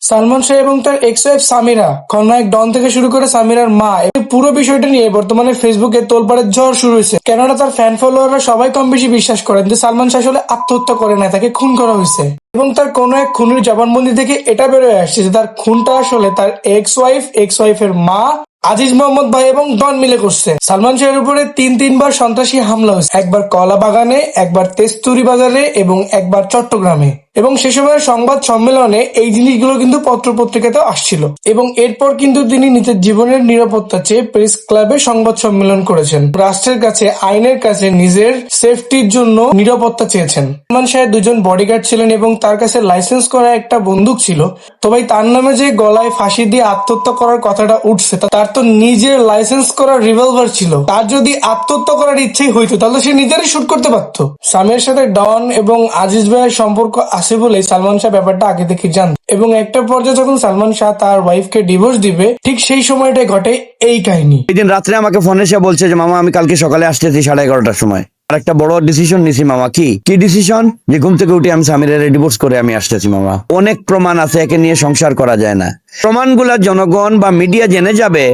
সালমান শাহ এবং তার ex wife Samira, খলনায়ক ডন থেকে শুরু করে সামিরার মা, এই পুরো বিষয়টা নিয়ে বর্তমানে ফেসবুকে তোলপাড়ের ঝড় শুরু হয়েছে। কেননা তার ফ্যান ফলোয়াররা সবাই কম বেশি বিশ্বাস করেন যে সালমান শাহ আসলে আত্মহত্যা করে না, তাকে খুন করা হয়েছে। এবং তার কোনো এক খুনির জবানবন্দি থেকে এটা বেরোয় আসছে যে তার খুনটা আসলে তার এক্স ওয়াইফের মা, আজিজ মোহাম্মদ ভাই এবং ডন মিলে করছে। সালমান শাহের উপরে তিনবার সন্ত্রাসী হামলা হয়েছে, একবার কলা বাগানে, একবার তেস্তুরি বাজারে এবং একবার চট্টগ্রামে। এবং সে সময়ের সংবাদ সম্মেলনে এই জিনিসগুলো কিন্তু পত্র পত্রিকাতেও আসছিল। এবং এরপর কিন্তু তিনি নিজের জীবনের নিরাপত্তা চেয়ে প্রেস ক্লাবে সংবাদ সম্মেলন করেছেন, রাষ্ট্রের কাছে, আইনের কাছে নিজের সেফটির জন্য নিরাপত্তা চেয়েছেন। সালমান শাহের দুজন বডিগার্ড ছিলেন এবং তার কাছে লাইসেন্স করা একটা বন্দুক ছিল। তো ভাই, তার নামে যে গলায় ফাঁসি দিয়ে আত্মহত্যা করার কথাটা উঠছে, তার তো নিজের লাইসেন্স করা রিভলভার ছিল। তার যদি আত্মহত্যা করার ইচ্ছেই হইতো তাহলে সে নিজেরই শুট করতে পারতো। সামিরের সাথে ডন এবং আজিজ ভাইয়ের সম্পর্ক আছে বলেই সালমান শাহ ব্যাপারটা আগে থেকে জানত। এবং একটা পর্যায়ে যখন সালমান শাহ তার ওয়াইফকে ডিভোর্স দিবে, ঠিক সেই সময়টাই ঘটে এই কাহিনী। এই দিন রাত্রে আমাকে ফোনে এসে বলছে যে মামা আমি কালকে সকালে আসতেছি 11:30টার সময়। আর একটা বড় ডিসিশন নিছি মামা। কি ডিসিশন? যে ঘুম থেকে উঠে আমি সামিরের ডিভোর্স করে আমি আসতেছি মামা। অনেক প্রমাণ আছে, একে নিয়ে সংসার করা যায় না। প্রমাণগুলা জনগণ বা মিডিয়া জেনে যাবে,